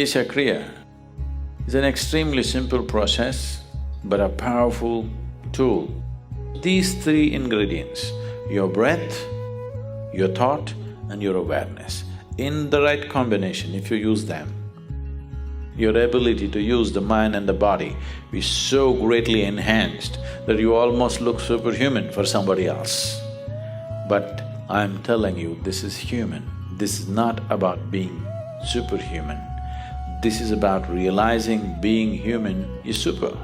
Isha Kriya is an extremely simple process but a powerful tool. These three ingredients, your breath, your thought and your awareness, in the right combination, if you use them, your ability to use the mind and the body is so greatly enhanced that you almost look superhuman for somebody else. But I'm telling you, this is human. This is not about being superhuman. This is about realizing being human is super.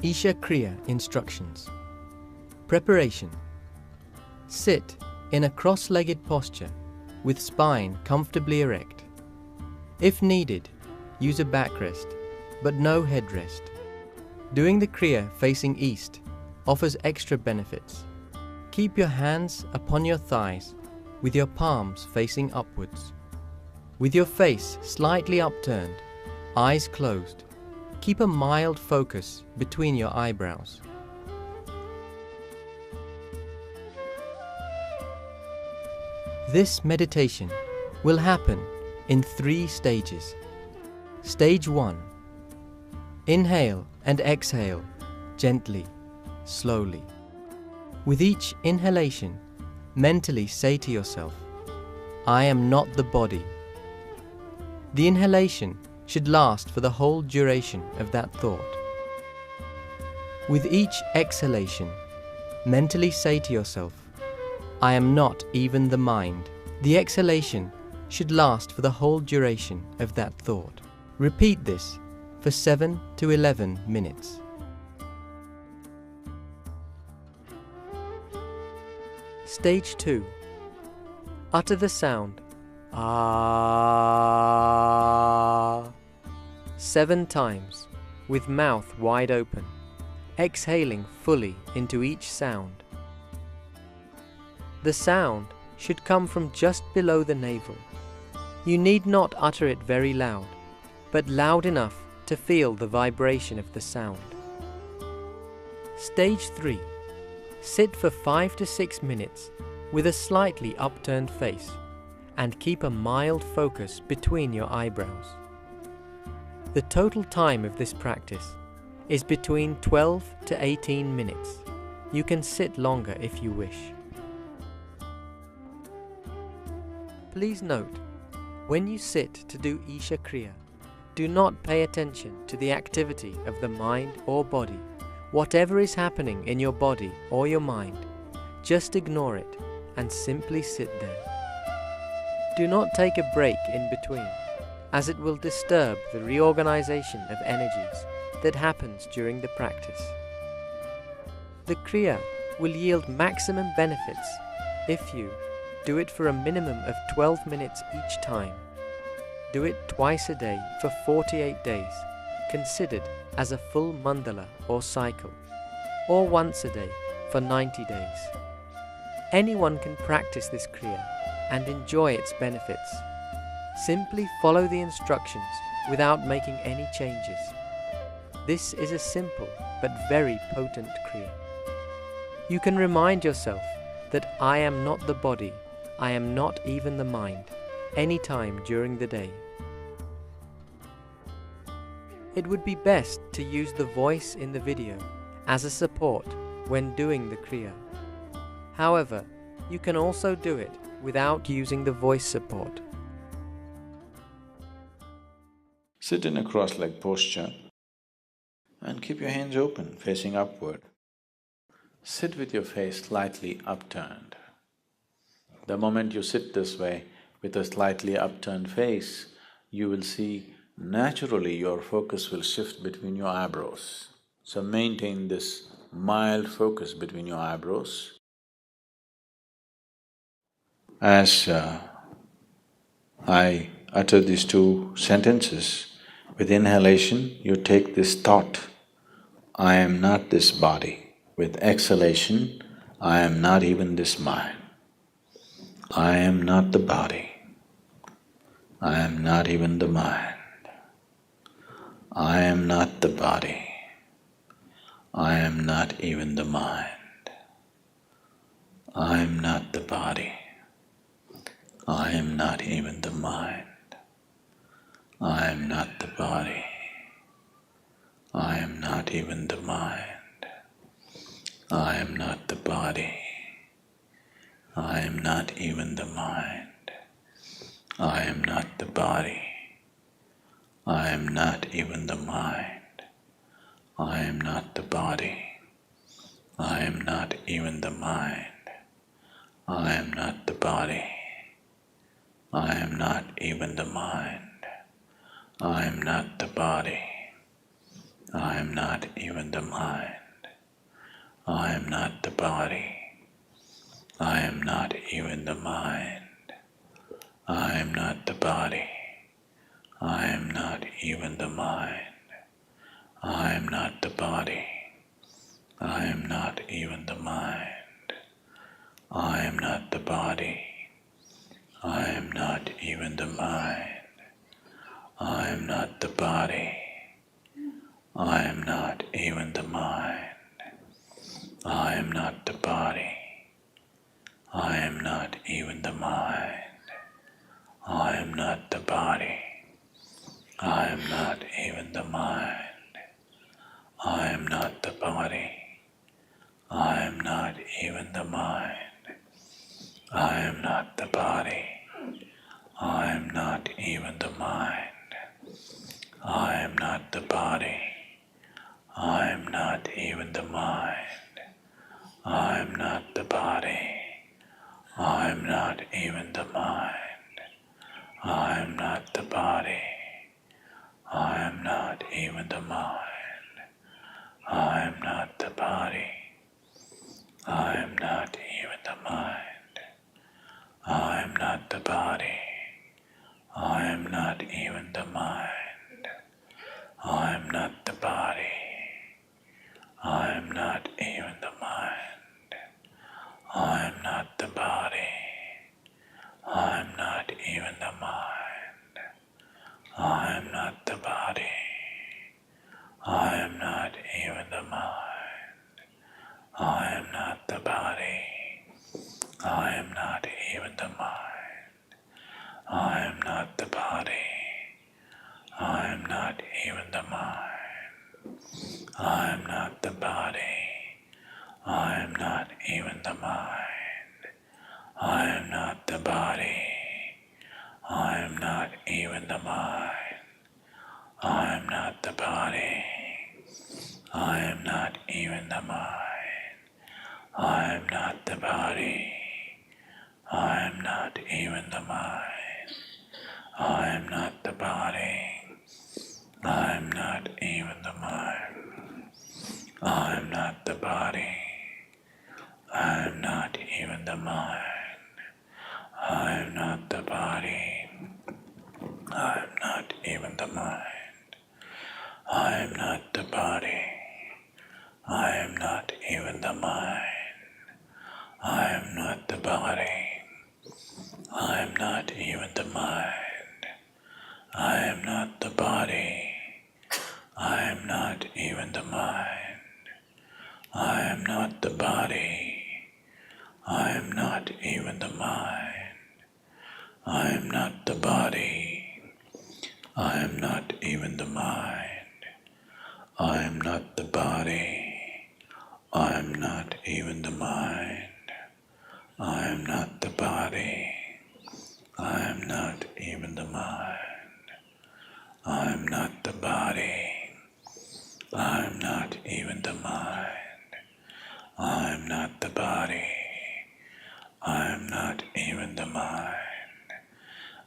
Isha Kriya instructions. Preparation. Sit in a cross-legged posture with spine comfortably erect. If needed, use a backrest, but no headrest. Doing the Kriya facing east offers extra benefits. Keep your hands upon your thighs with your palms facing upwards. With your face slightly upturned, eyes closed, keep a mild focus between your eyebrows. This meditation will happen in 3 stages. Stage 1. Inhale and exhale gently, slowly. With each inhalation, mentally say to yourself, I am not the body. The inhalation should last for the whole duration of that thought. With each exhalation, mentally say to yourself, I am not even the mind. The exhalation should last for the whole duration of that thought. Repeat this for 7 to 11 minutes. Stage 2. Utter the sound Ah 7 times with mouth wide open, exhaling fully into each sound. The sound should come from just below the navel. You need not utter it very loud, but loud enough to feel the vibration of the sound. Stage 3. Sit for 5 to 6 minutes with a slightly upturned face and keep a mild focus between your eyebrows. The total time of this practice is between 12 to 18 minutes. You can sit longer if you wish. Please note, when you sit to do Isha Kriya, do not pay attention to the activity of the mind or body. Whatever is happening in your body or your mind, just ignore it and simply sit there. Do not take a break in between, as it will disturb the reorganization of energies that happens during the practice. The Kriya will yield maximum benefits if you do it for a minimum of 12 minutes each time. Do it twice a day for 48 days, considered as a full mandala or cycle, or once a day for 90 days. Anyone can practice this Kriya and enjoy its benefits. Simply follow the instructions without making any changes. This is a simple but very potent Kriya. You can remind yourself that I am not the body, I am not even the mind, anytime during the day. It would be best to use the voice in the video as a support when doing the Kriya. However, you can also do it without using the voice support. Sit in a cross-legged posture and keep your hands open, facing upward. Sit with your face slightly upturned. The moment you sit this way with a slightly upturned face, you will see naturally your focus will shift between your eyebrows. So maintain this mild focus between your eyebrows. As I utter these 2 sentences, with inhalation you take this thought, I am not this body. With exhalation, I am not even this mind. I am not the body. I am not even the mind. I am not the body. I am not even the mind. I am not the body. I am not even the mind. I am not the body. I am not even the mind. I am not the body. I am not even the mind. I am not the body. I am not even the mind. I am not the body. I am not even the mind. I am not the body. I am not even the mind. I am not the body. I am not even the mind. I am not the body. I am not even the mind. I am not the body. I am not even the mind. I am not the body. I am not even the mind. I am not the body. I am not even the mind. I am not the body. I am not even the mind. I am not the body. I am not even the mind. I am not the body. I am not even the mind. I am not the body. I am not even the mind. I am not the body. I am not even the mind. I am not the body. I am not even the mind. I am not the body. I am not even the mind. I am not the body. I am not even the mind. I am not the body. I am not even the mind. I am not the body. I am not even the mind. I am not the body. I am not even the mind. I am not the body. I am not even the mind. I am not the body. I am not even the mind. I am not the body. I am not even the mind. I am not the body. I am not even the mind. I am not the body. I am not even the mind. I am not the body. I am not even the mind. I am not the body. I am not even the mind. I am not the body. I am not even the mind. I am not the body. I am not even the mind. I am not the body. I am not even the mind. I am not the body. I am not even the mind. I am not the body. I am not even the mind. I am not the body. I am not even the mind. I am not the body. I am not even the mind. I am not the body. I am not even the mind. I am not the body. I am not even the mind. I am not the body. I am not even the mind. I am not the body. I am not even the mind. I am not the body. I am not even the mind. I am not the body. I am not even the mind.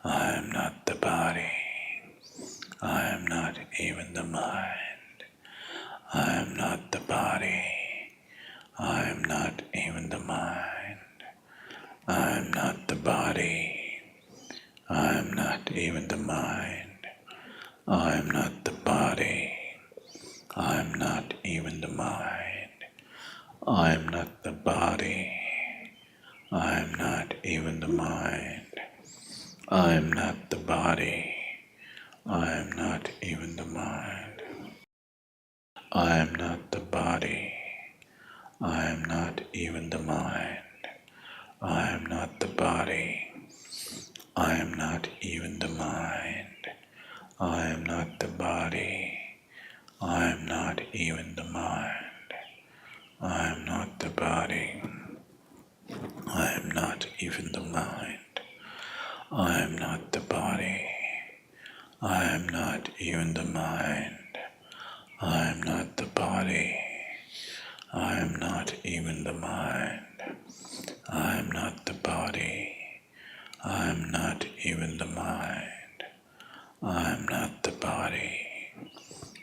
I am not the body. I am not even the mind. I am not the body. I am not even the mind. I am not the body. I am not even the mind. I am not the body. I am not even the mind. I am not the body. I am not even the mind. I am not the body. I am not even the mind. I am not the body. am not even the mind. I am not the body. I am not even the mind. I am not the body. I am not even the mind. I am not the body. I am not even the mind. I am not the body. I am not even the mind. I am not the body. I am not even the mind. I am not the body. I am not even the mind. I am not the body.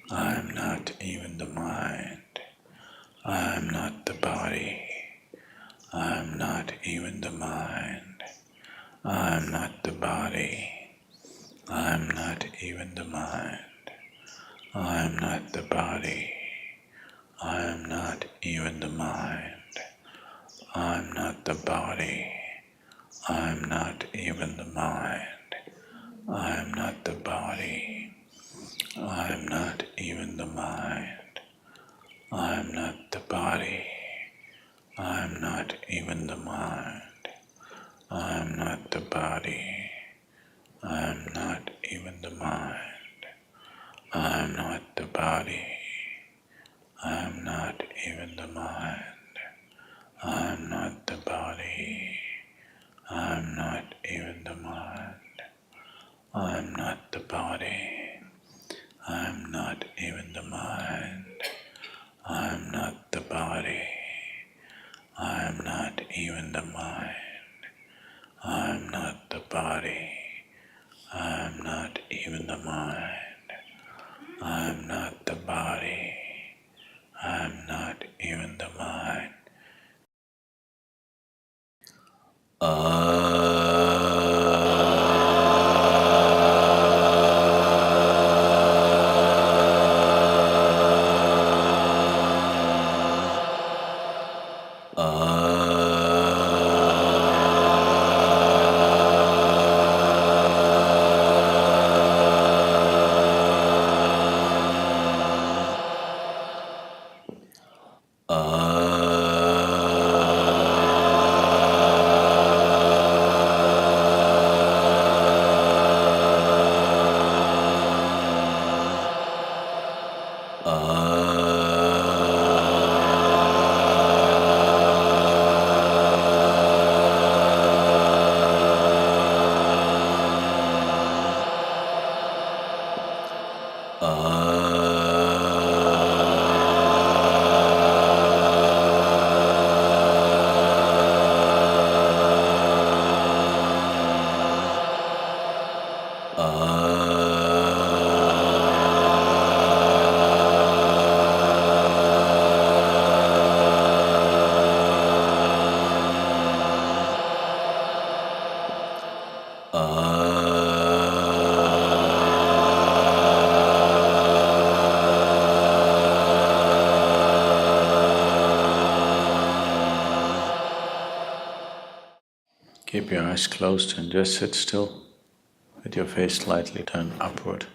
I am not even the mind. I am not the body. I am not even the mind. I am not the body. I am not even the mind. I am not the body. I am not even the mind. I am not the body. I am not even the mind. I am not the body. I am not even the mind. I am not the body. I am not even the mind. I am not the body. I am not even the mind. I am not the body. I am not even the mind. I am not the body. I am not even the mind. I am not the body. I am not even the mind. I am not the body. I am not even the mind. I am not the body. I am not even the mind. I am not the body. I am not even the mind. Keep your eyes closed and just sit still with your face slightly turned upward.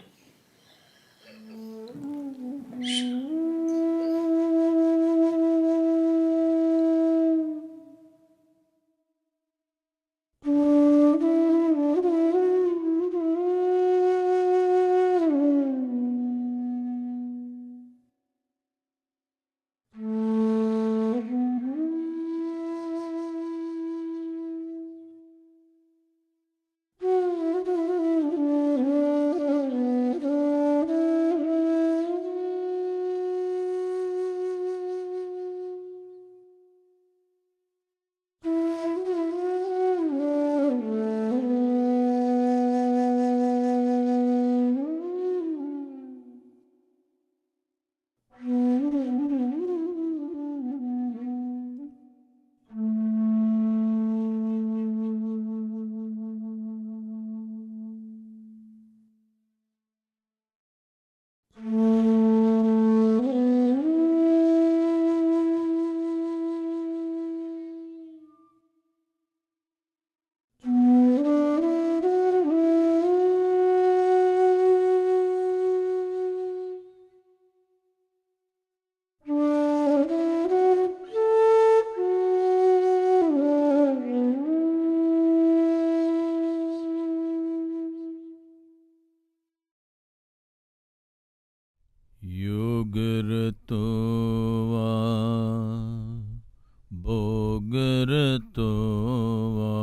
va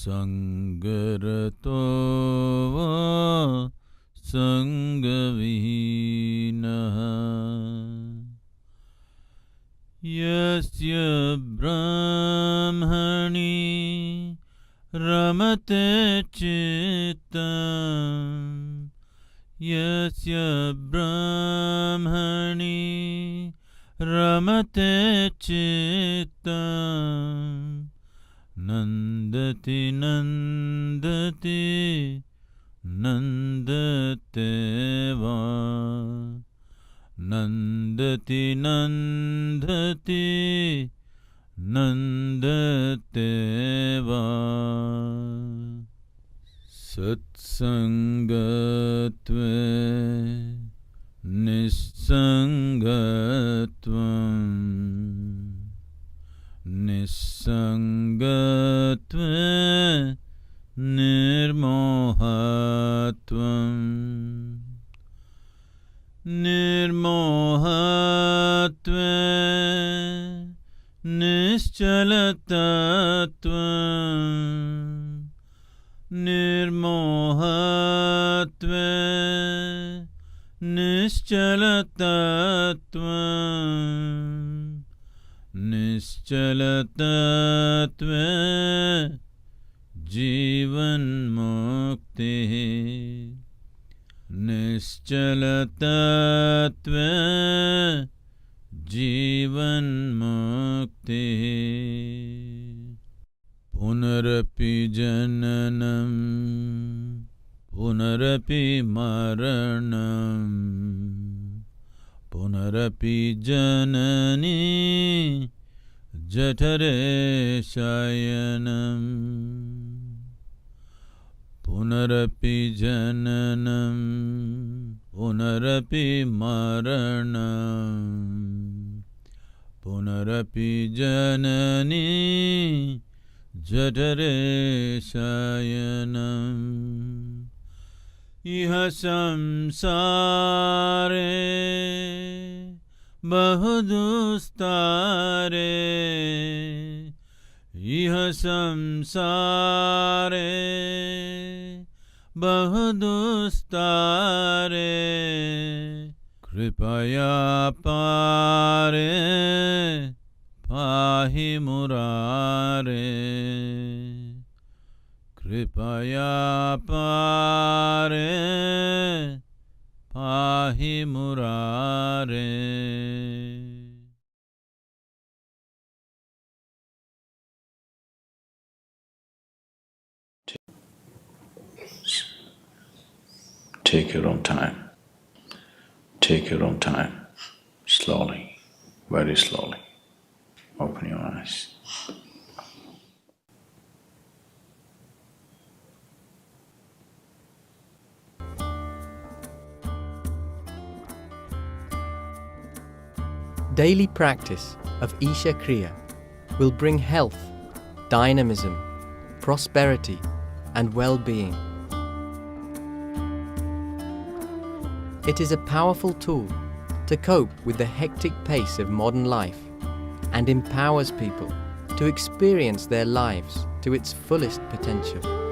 sangarato va sangavihinaha yasya brahmani ramate chittam yasya brahmani ramate chittam nandati nandati nandate va nandati nandati nandate va satsangatve nissangatvam nissangatve nirmohatvam nirmohatve nischalatatvam nirmohatve nischalatatvam nischalatatve जीवन मुक्ति निश्चलतत्व जीवन मुक्ति पुनरपि जननम पुनरपि मरणम पुनरपि जननी जठरे शयनम पुनरपि जननम पुनरपि मरणम पुनरपि जननी जठरे शयनम इह संसारे बहुदुस्तारे इह संसारे बहुदुस्तारे कृपया पारे पाहि मुरारे कृपया पारे पाहि मुरारे Take your own time. Take your own time. Slowly, very slowly. Open your eyes. Daily practice of Isha Kriya will bring health, dynamism, prosperity, and well-being. It is a powerful tool to cope with the hectic pace of modern life and empowers people to experience their lives to its fullest potential.